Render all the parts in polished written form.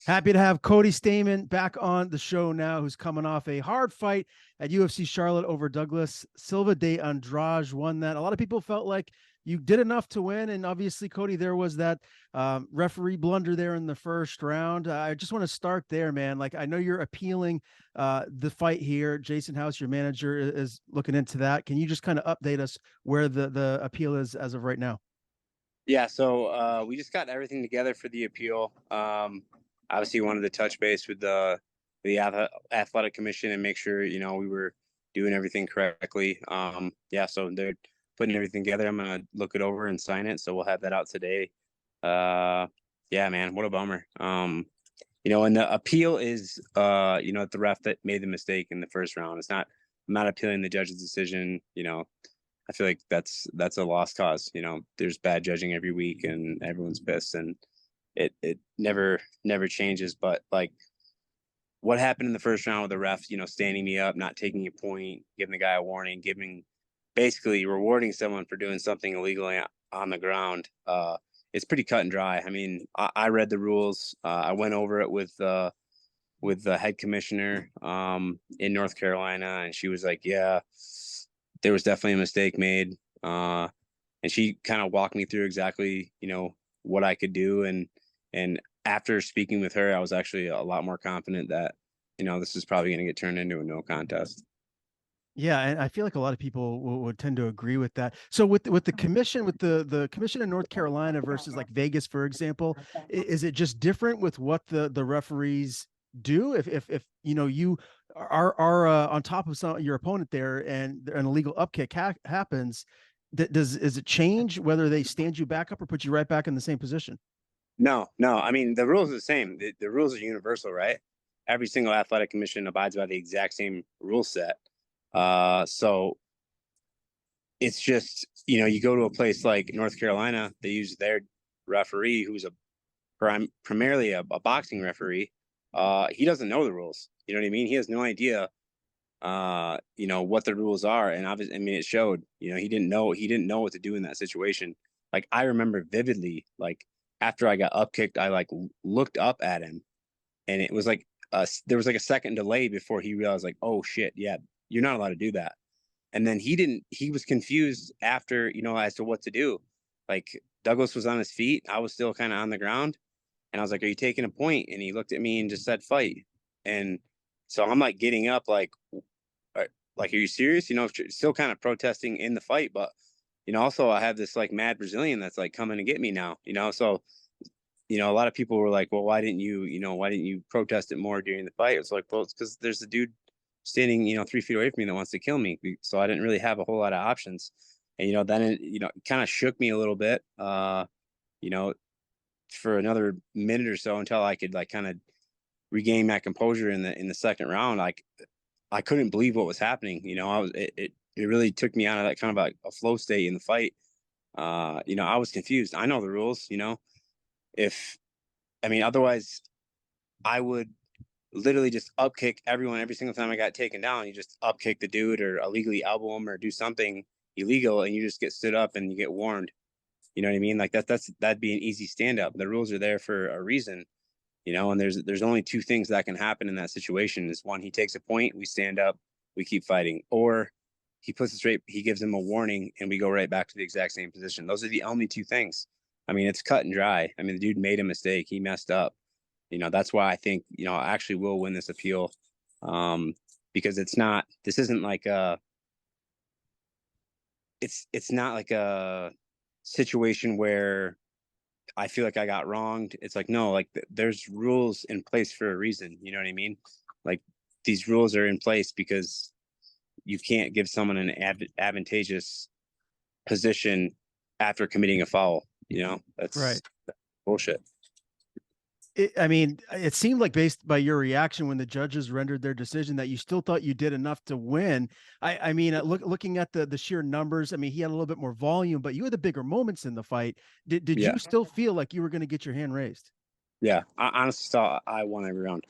Happy to have Cody Stamann back on the show now, who's coming off a hard fight at UFC Charlotte over Douglas Silva de Andrade. Won that. A lot of people felt like you did enough to win, and obviously, Cody, there was that referee blunder there in the first round. I just want to start there, man. Like, I know you're appealing the fight here. Jason House, your manager, is looking into that. Can you just kind of update us where the appeal is as of right now? Yeah, so we just got everything together for the appeal. Obviously, wanted to touch base with the athletic commission and make sure we were doing everything correctly. Yeah, so they're putting everything together. I'm gonna look it over and sign it, so we'll have that out today. Yeah, man, what a bummer. And the appeal is the ref that made the mistake in the first round. I'm not appealing the judge's decision. I feel like that's a lost cause. There's bad judging every week and everyone's pissed and it never changes. But like what happened in the first round with the ref, standing me up, not taking a point, giving the guy a warning, basically rewarding someone for doing something illegally on the ground. It's pretty cut and dry. I mean, I read the rules. I went over it with the head commissioner in North Carolina, and she was like, yeah, there was definitely a mistake made. And she kind of walked me through exactly, what I could do. And after speaking with her, I was actually a lot more confident that, this is probably going to get turned into a no contest. Yeah, and I feel like a lot of people would tend to agree with that. So with the commission, with the commission in North Carolina versus like Vegas, for example, is it just different with what the referees do? If you are on top of your opponent there and an illegal upkick happens, does it change whether they stand you back up or put you right back in the same position? No, no. I mean, the rules are the same. The rules are universal, right? Every single athletic commission abides by the exact same rule set. So it's just, you go to a place like North Carolina, they use their referee, who's primarily a boxing referee. He doesn't know the rules. You know what I mean? He has no idea, what the rules are. And obviously, I mean, it showed, he didn't know what to do in that situation. Like, I remember vividly, like, after I got up kicked, I like looked up at him and it was like, there was like a second delay before he realized, like, oh shit, yeah, you're not allowed to do that. And then he was confused after, as to what to do. Like, Douglas was on his feet. I was still kind of on the ground. And I was like, are you taking a point? And he looked at me and just said, fight. And so I'm like getting up, are you serious? Still kind of protesting in the fight. But, also I have this like mad Brazilian that's like coming to get me now, so, a lot of people were like, well, why didn't you protest it more during the fight? It's like, well, it's because there's a dude standing, 3 feet away from me that wants to kill me. So I didn't really have a whole lot of options. And, then it kind of shook me a little bit, you know, for another minute or so until I could like kind of regain my composure in the second round. Like, I couldn't believe what was happening. It really took me out of that kind of like a flow state in the fight. I was confused. I know the rules, if, I mean, otherwise I would literally just up kick everyone every single time I got taken down. You just up kick the dude or illegally elbow him or do something illegal and you just get stood up and you get warned. You know what I mean? Like that'd be an easy stand up. The rules are there for a reason, and there's only two things that can happen in that situation. Is one, he takes a point, we stand up, we keep fighting, or he gives him a warning and we go right back to the exact same position. Those are the only two things. I mean, it's cut and dry. I mean, the dude made a mistake. He messed up. That's why I think, I actually will win this appeal. Because this isn't like it's not like a situation where I feel like I got wronged. It's like, no, like there's rules in place for a reason. You know what I mean? Like, these rules are in place because you can't give someone an advantageous position after committing a foul. Right. That's bullshit. I mean, it seemed like based by your reaction when the judges rendered their decision that you still thought you did enough to win. I mean, looking at the sheer numbers, I mean, he had a little bit more volume, but you had the bigger moments in the fight. Did Yeah. you still feel like you were going to get your hand raised? Yeah. I honestly thought I won every round.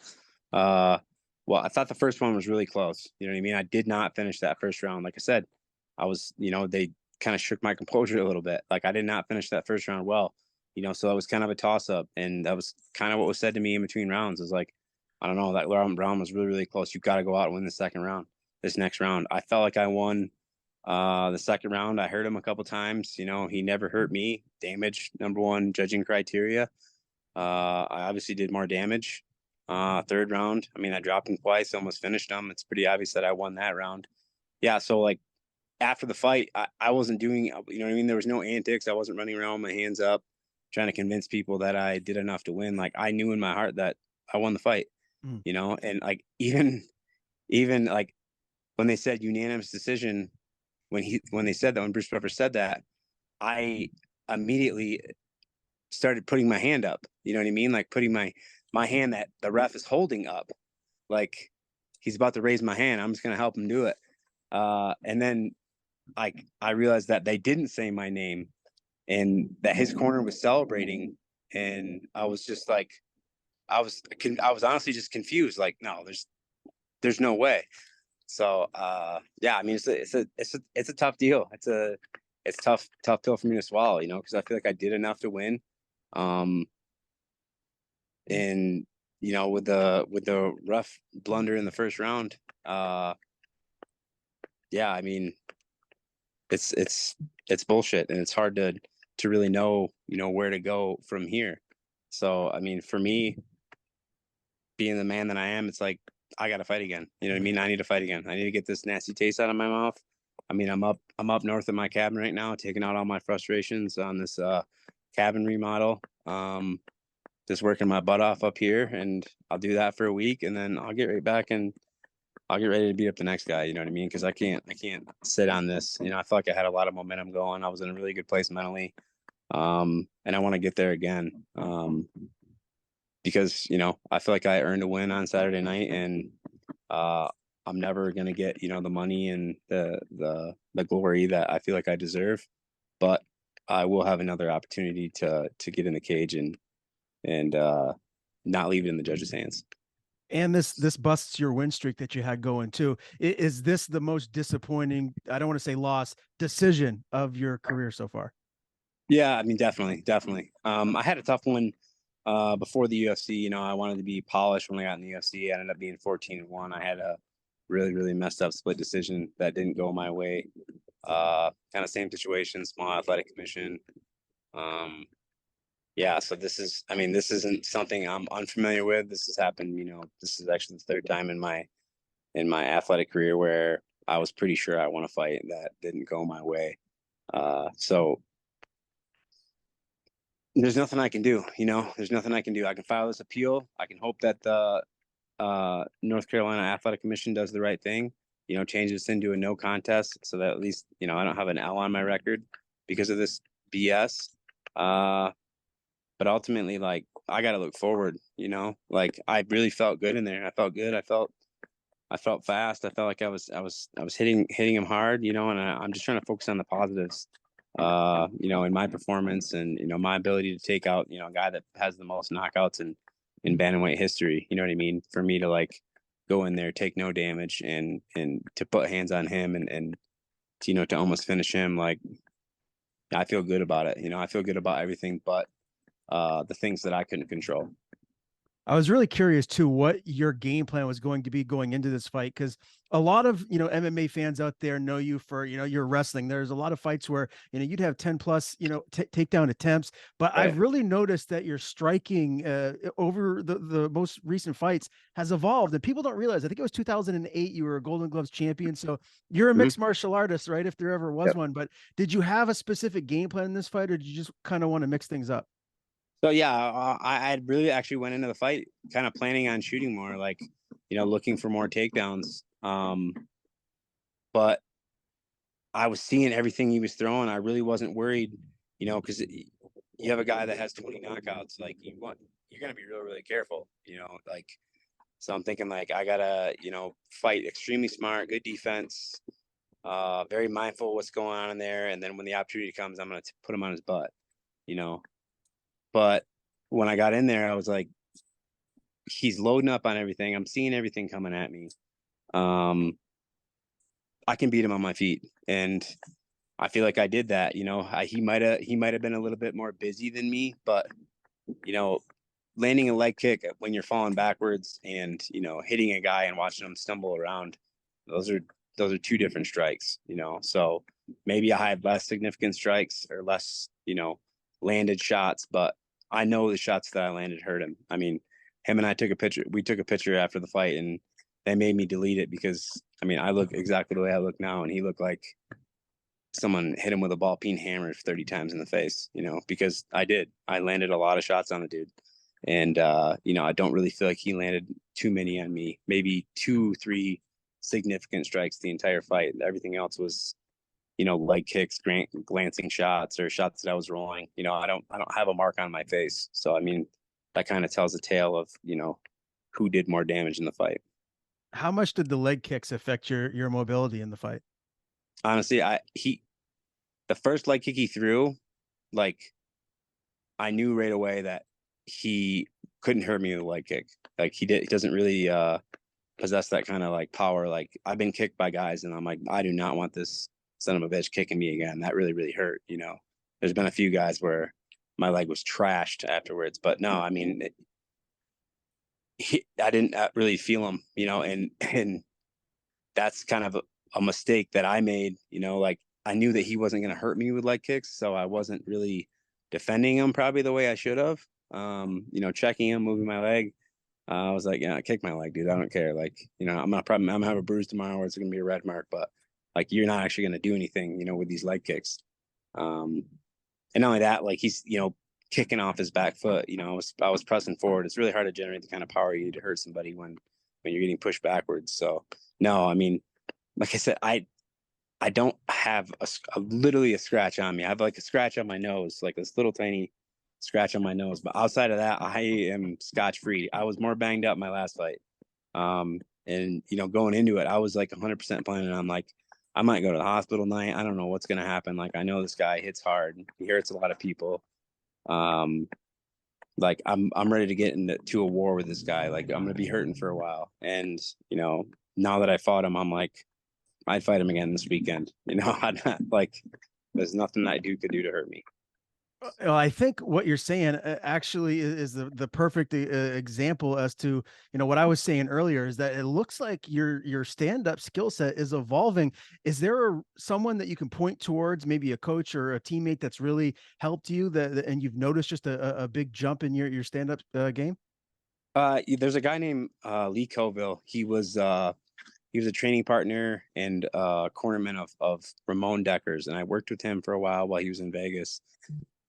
Uh, well, I thought the first one was really close. You know what I mean? I did not finish that first round. Like I said, I was, they kind of shook my composure a little bit. Like, I did not finish that first round well. So it was kind of a toss up. And that was kind of what was said to me in between rounds. It was like, I don't know, that round was really, really close. You got to go out and win the second round, this next round. I felt like I won the second round. I hurt him a couple times. He never hurt me. Damage, number one judging criteria. I obviously did more damage. Third round, I mean, I dropped him twice, almost finished him. It's pretty obvious that I won that round. Yeah, so like after the fight, I wasn't doing, you know what I mean? There was no antics. I wasn't running around with my hands up trying to convince people that I did enough to win. Like I knew in my heart that I won the fight, Mm. and like even like when they said unanimous decision, when they said that, when Bruce Buffer said that, I immediately started putting my hand up. You know what I mean? Like putting my hand that the ref is holding up, like he's about to raise my hand. I'm just gonna help him do it. And then like I realized that they didn't say my name, and that his corner was celebrating, and I was just like, I was honestly just confused. Like, no, there's no way. So yeah, I mean, it's a tough deal. It's tough pill for me to swallow, because I feel like I did enough to win. Um, and with the rough blunder in the first round, yeah, I mean, it's bullshit, and it's hard to really know where to go from here. So I mean, for me, being the man that I am, it's like I got to fight again. You know what I mean? I need to fight again. I need to get this nasty taste out of my mouth. I mean, I'm up north of my cabin right now, taking out all my frustrations on this cabin remodel. Just working my butt off up here, and I'll do that for a week, and then I'll get right back and I'll get ready to beat up the next guy. You know what I mean? Because I can't sit on this. I feel like I had a lot of momentum going. I was in a really good place mentally, and I want to get there again. Because I feel like I earned a win on Saturday night, and I'm never gonna get the money and the glory that I feel like I deserve, but I will have another opportunity to get in the cage and not leave it in the judges' hands. And this busts your win streak that you had going too. Is this the most disappointing, I don't want to say loss, decision of your career so far? Yeah, I mean, definitely. I had a tough one before the UFC. I wanted to be polished when I got in the UFC. I ended up being 14-1. I had a really, really messed up split decision that didn't go my way. Kind of same situation, small athletic commission. Yeah, so this isn't something I'm unfamiliar with. This has happened, this is actually the third time in my athletic career where I was pretty sure I want to fight that didn't go my way. So there's nothing I can do, there's nothing I can do. I can file this appeal. I can hope that the North Carolina Athletic Commission does the right thing, changes this into a no contest so that at least, I don't have an L on my record because of this BS. But ultimately, like, I got to look forward, like I really felt good in there. I felt good. I felt fast. I felt like I was hitting him hard, and I'm just trying to focus on the positives, in my performance and, my ability to take out, a guy that has the most knockouts in bantamweight history. You know what I mean? For me to like go in there, take no damage and to put hands on him and to almost finish him. Like, I feel good about it. I feel good about everything, but the things that I couldn't control. I was really curious too what your game plan was going to be going into this fight, because a lot of MMA fans out there know you for your wrestling. There's a lot of fights where you'd have 10 plus takedown attempts, but Right. I've really noticed that your striking over the most recent fights has evolved, and people don't realize. I think it was 2008 you were a Golden Gloves champion, so you're a mixed martial artist, right? If there ever was Yep. one. But did you have a specific game plan in this fight, or did you just kind of want to mix things up? So yeah, I really actually went into the fight kind of planning on shooting more, like looking for more takedowns. But I was seeing everything he was throwing. I really wasn't worried, because you have a guy that has 20 knockouts. Like you're gonna be really, really careful, like. So I'm thinking like I gotta, fight extremely smart, good defense, very mindful of what's going on in there, and then when the opportunity comes, I'm gonna put him on his butt, you know. But when I got in there, I was like, he's loading up on everything. I'm seeing everything coming at me. I can beat him on my feet, and I feel like I did that. He might have been a little bit more busy than me, but you know, landing a leg kick when you're falling backwards and hitting a guy and watching him stumble around, those are two different strikes. So maybe I had less significant strikes or less landed shots, but I know the shots that I landed hurt him. I mean, him and I took a picture. We took a picture after the fight, and they made me delete it because I look exactly the way I look now, and he looked like someone hit him with a ball peen hammer 30 times in the face, because I landed a lot of shots on the dude. And, I don't really feel like he landed too many on me, maybe 2-3 significant strikes the entire fight. Everything else was, leg kicks, glancing shots or shots that I was rolling. I don't have a mark on my face. So, that kind of tells a tale of, who did more damage in the fight. How much did the leg kicks affect your mobility in the fight? Honestly, the first leg kick he threw, like, I knew right away that he couldn't hurt me with a leg kick. Like he doesn't really possess that kind of like power. Like I've been kicked by guys and I'm like, I do not want this son of a bitch kicking me again. That really, really hurt. There's been a few guys where my leg was trashed afterwards, but no, I didn't really feel him, and that's kind of a mistake that I made, like I knew that he wasn't going to hurt me with leg kicks. So I wasn't really defending him probably the way I should have. Checking him, moving my leg. I was like, yeah, kick my leg, dude. I don't care. Like, I'm gonna have a bruise tomorrow or it's gonna be a red mark, but like you're not actually gonna do anything, with these leg kicks. And not only that, like he's, kicking off his back foot. I was pressing forward. It's really hard to generate the kind of power you need to hurt somebody when you're getting pushed backwards. So no, like I said, I don't have literally a scratch on me. I have like a scratch on my nose, like this little tiny scratch on my nose. But outside of that, I am scotch free. I was more banged up my last fight. And going into it, I was like 100% planning on like, I might go to the hospital tonight. I don't know what's going to happen. Like, I know this guy hits hard. He hurts a lot of people. Like I'm ready to get into a war with this guy. Like I'm going to be hurting for a while. And, now that I fought him, I'm like, I'd fight him again this weekend. I'd not, like, there's nothing I could do to hurt me. Well, I think what you're saying actually is the perfect example as to what I was saying earlier is that it looks like your stand-up skill set is evolving. Is there someone that you can point towards, maybe a coach or a teammate that's really helped you and you've noticed just a big jump in your stand-up game? There's a guy named Lee Coville. He was a training partner and cornerman of Ramon Decker's, and I worked with him for a while he was in Vegas.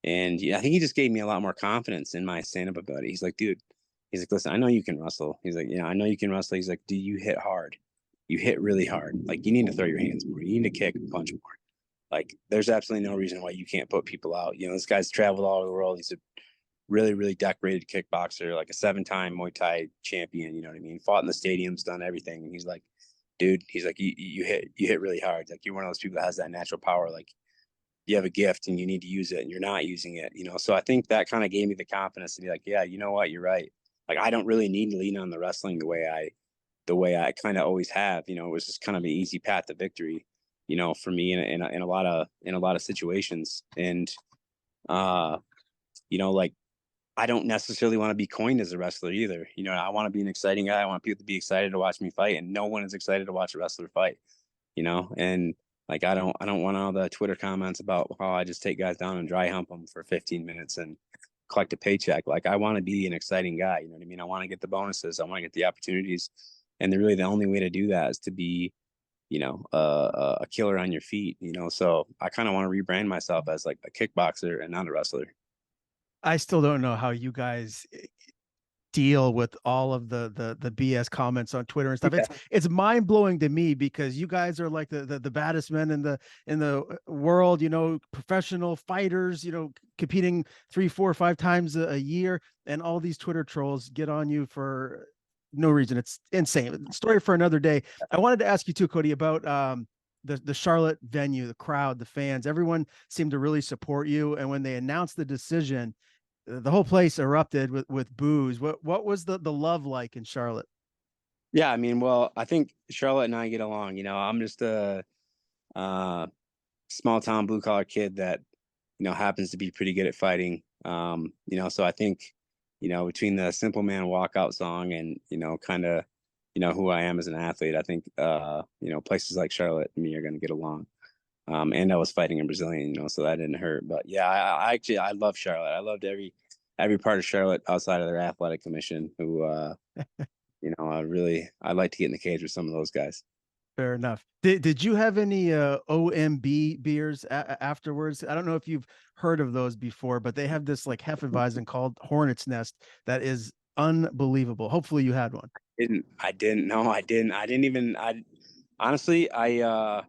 And yeah, I think he just gave me a lot more confidence in my stand-up ability. He's like, dude, he's like, listen, I know you can wrestle. He's like, yeah, I know you can wrestle. He's like, do you hit hard? You hit really hard. Like, you need to throw your hands more. You need to kick and punch more. Like, there's absolutely no reason why you can't put people out. This guy's traveled all over the world. He's a really, really decorated kickboxer, like a 7-time Muay Thai champion. You know what I mean? Fought in the stadiums, done everything. And he's like, dude, he's like, you hit really hard. Like, you're one of those people that has that natural power. Like, you have a gift and you need to use it and you're not using it, So I think that kind of gave me the confidence to be like, yeah, you know what, you're right. Like I don't really need to lean on the wrestling the way I kind of always have. It was just kind of an easy path to victory, for me in a lot of situations. And like I don't necessarily want to be coined as a wrestler either. I want to be an exciting guy. I want people to be excited to watch me fight, and no one is excited to watch a wrestler fight, and like I don't want all the Twitter comments about how I just take guys down and dry hump them for 15 minutes and collect a paycheck. Like I want to be an exciting guy. You know what I mean? I want to get the bonuses. I want to get the opportunities. And the only way to do that is to be, a killer on your feet. So I kind of want to rebrand myself as like a kickboxer and not a wrestler. I still don't know how you guys deal with all of the BS comments on Twitter and stuff. Yeah. It's mind blowing to me because you guys are like the baddest men in the world, professional fighters, competing 3, 4, 5 times a year, and all these Twitter trolls get on you for no reason. It's insane. Story for another day. I wanted to ask you too, Cody, about the Charlotte venue, the crowd, the fans. Everyone seemed to really support you, and when they announced the decision, the whole place erupted with boos. What was the love like in Charlotte? Yeah, well, I think Charlotte and I get along. I'm just a small town blue collar kid that, happens to be pretty good at fighting. So I think, between the Simple Man walkout song and, kind of, who I am as an athlete, I think, places like Charlotte and me are going to get along. And I was fighting in Brazilian, so that didn't hurt. But yeah, I actually, I love Charlotte. I loved every part of Charlotte outside of their athletic commission who, I'd like to get in the cage with some of those guys. Fair enough. Did you have any OMB beers afterwards? I don't know if you've heard of those before, but they have this like Hefeweizen called Hornet's Nest that is unbelievable. Hopefully you had one. I didn't. No, I didn't. I didn't even. I honestly, it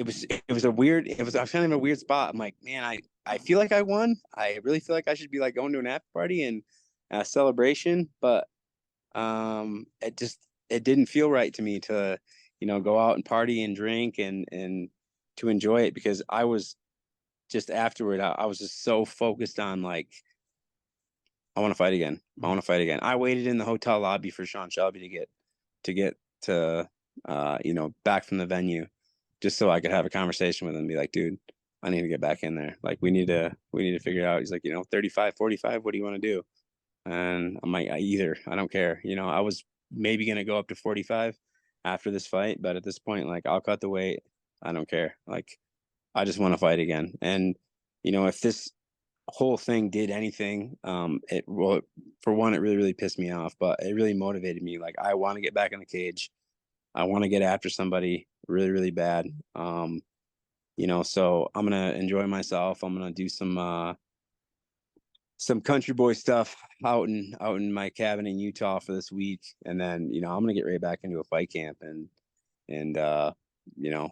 was a weird. I was kind of in a weird spot. I'm like, man, I feel like I won. I really feel like I should be like going to an after party and a celebration, but it didn't feel right to me to, go out and party and drink and to enjoy it, because I was just afterward, I was just so focused on like, I want to fight again. I want to fight again. I waited in the hotel lobby for Sean Shelby to get back from the venue, just so I could have a conversation with him and be like, dude, I need to get back in there. Like, we need to figure it out. He's like, 35, 45, what do you want to do? And I'm like, I don't care. I was maybe going to go up to 45 after this fight, but at this point, like, I'll cut the weight. I don't care. Like, I just want to fight again. And, if this whole thing did anything, for one, it really, really pissed me off, but it really motivated me. Like, I want to get back in the cage. I want to get after somebody really, really bad. So I'm going to enjoy myself. I'm going to do some country boy stuff out in my cabin in Utah for this week. And then, I'm going to get right back into a fight camp and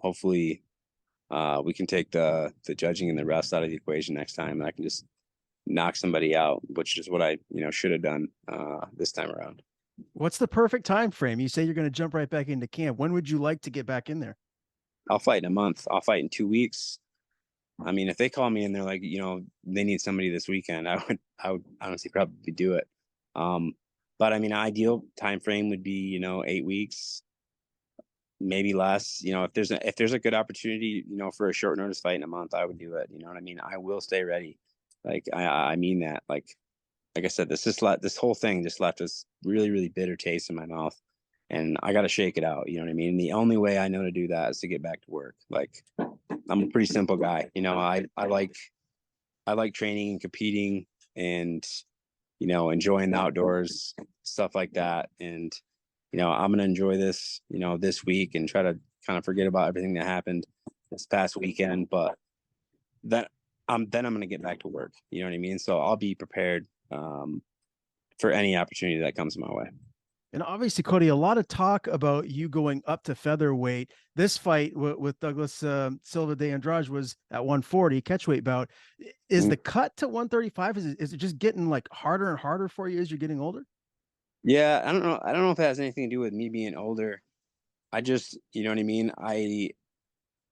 hopefully, we can take the judging and the rest out of the equation next time. And I can just knock somebody out, which is what I, should have done, this time around. What's the perfect time frame? You say you're going to jump right back into camp. When would you like to get back in there? I'll fight in a month. I'll fight in 2 weeks. I mean, if they call me and they're like, they need somebody this weekend, I would honestly probably do it. But I mean, ideal time frame would be, 8 weeks, maybe less. If there's a good opportunity, for a short notice fight in a month, I would do it. You know what I mean? I will stay ready. Like, I mean that. Like I said, this whole thing just left this really, really bitter taste in my mouth, and I got to shake it out. You know what I mean? And the only way I know to do that is to get back to work. Like, I'm a pretty simple guy. I like training and competing and, enjoying the outdoors, stuff like that. And, I'm going to enjoy this, this week and try to kind of forget about everything that happened this past weekend. But then I'm going to get back to work. You know what I mean? So I'll be prepared for any opportunity that comes my way. And obviously, Cody, a lot of talk about you going up to featherweight. This fight with Douglas Silva de Andrade was at 140 catchweight bout. Is the cut to 135? Is it just getting like harder and harder for you as you're getting older? Yeah, I don't know. I don't know if it has anything to do with me being older. I just, you know what I mean? I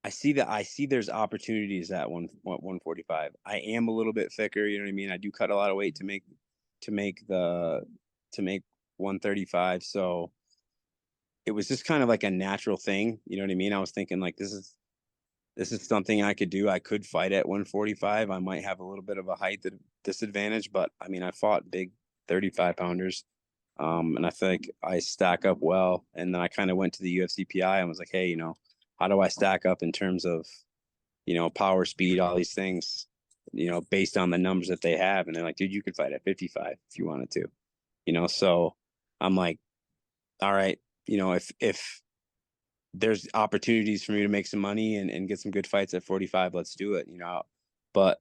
see there's opportunities at 145. I am a little bit thicker, you know what I mean? I do cut a lot of weight to make 135. So it was just kind of like a natural thing, you know what I mean? I was thinking like, this is something I could do. I could fight at 145. I might have a little bit of a height disadvantage, but I mean, I fought big 35 pounders. And I feel like I stack up well. And then I kind of went to the UFC PI and was like, hey, how do I stack up in terms of, power, speed, all these things, based on the numbers that they have. And they're like, dude, you could fight at 55 if you wanted to, so I'm like, all right, if there's opportunities for me to make some money and get some good fights at 45, let's do it, but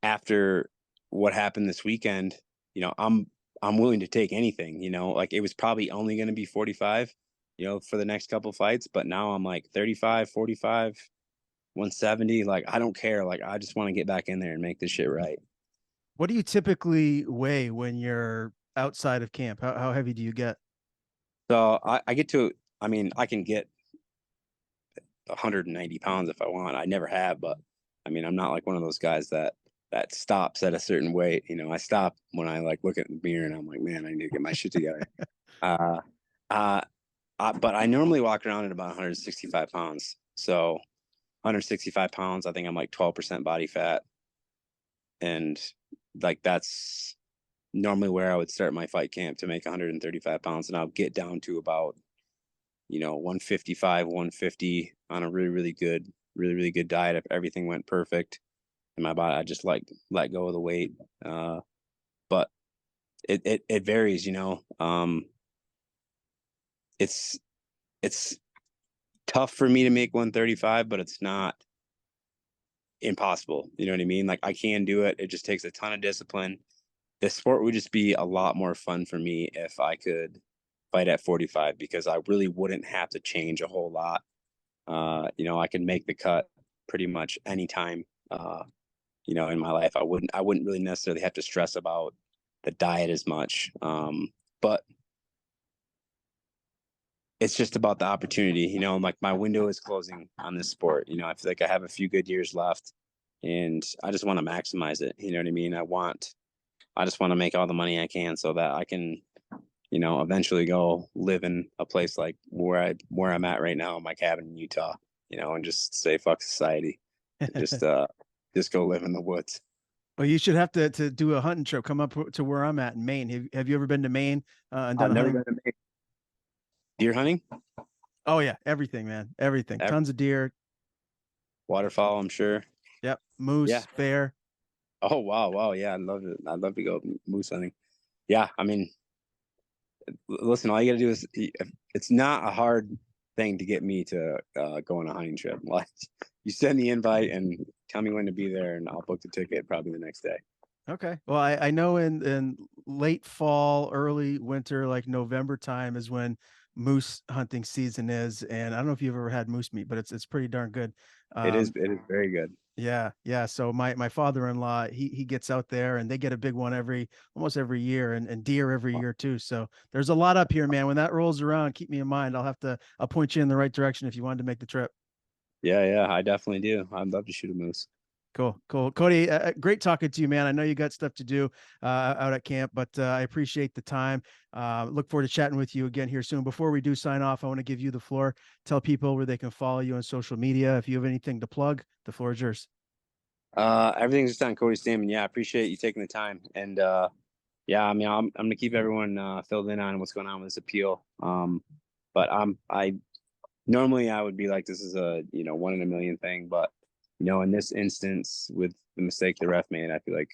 after what happened this weekend, I'm willing to take anything, like it was probably only going to be 45, for the next couple fights, but now I'm like 35, 45, 170. Like, I don't care. Like, I just want to get back in there and make this shit right. What do you typically weigh when you're outside of camp? How heavy do you get? So I get to, I mean, I can get 190 pounds if I want. I never have, but I mean, I'm not like one of those guys that stops at a certain weight. I stop when I like look at the mirror and I'm like, man, I need to get my shit together. But I normally walk around at about 165 pounds. So 165 pounds, I think I'm like 12% body fat. And like that's normally where I would start my fight camp to make 135 pounds. And I'll get down to about, 155, 150 on a really good diet. If everything went perfect in my body, I just like let go of the weight. But it varies, it's, it's tough for me to make 135, but it's not impossible. You know what I mean? Like I can do it. It just takes a ton of discipline. The sport would just be a lot more fun for me if I could fight at 45 because I really wouldn't have to change a whole lot. I can make the cut pretty much anytime, in my life. I wouldn't really necessarily have to stress about the diet as much. But it's just about the opportunity, like my window is closing on this sport. I feel like I have a few good years left and I just want to maximize it. You know what I mean? I just want to make all the money I can so that I can, eventually go live in a place like where I'm at right now in my cabin in Utah, and just say fuck society. Just just go live in the woods. Well, you should have to do a hunting trip. Come up to where I'm at in Maine. Have you ever been to Maine and done I've a never hunting? been to Maine. Deer hunting, Oh yeah, everything, man. Everything. Tons of deer. waterfowl, I'm sure. Yep. Yeah. Moose, bear. Oh wow. Yeah, I'd love it. I'd love to go moose hunting. Yeah, I mean, listen, all you got to do is it's not a hard thing to get me to go on a hunting trip. Like you send the invite and tell me when to be there and I'll book the ticket probably the next day. Okay. Well, I know in late fall, early winter, like November time is when moose hunting season is. And I don't know if you've ever had moose meat, but it's pretty darn good. Um, It is very good. yeah, yeah. So my father-in-law, he gets out there and they get a big one almost every year and deer every year too. So there's a lot up here, man. When that rolls around, keep me in mind. I'll point you in the right direction if you wanted to make the trip. Yeah, I definitely do. I'd love to shoot a moose. Cool, cool. Cody, great talking to you, man. I know you got stuff to do out at camp, but I appreciate the time. Look forward to chatting with you again here soon. Before we do sign off, I want to give you the floor. Tell people where they can follow you on social media. If you have anything to plug, the floor is yours. Everything's just on Cody Stamann. Yeah, I appreciate you taking the time. And yeah, I mean, I'm gonna keep everyone filled in on what's going on with this appeal. But I normally I would be like, this is a, 1 in a million thing, but in this instance with the mistake the ref made, I feel like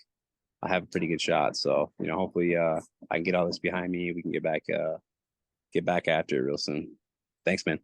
I have a pretty good shot. So, hopefully I can get all this behind me. We can get back after it real soon. Thanks, man.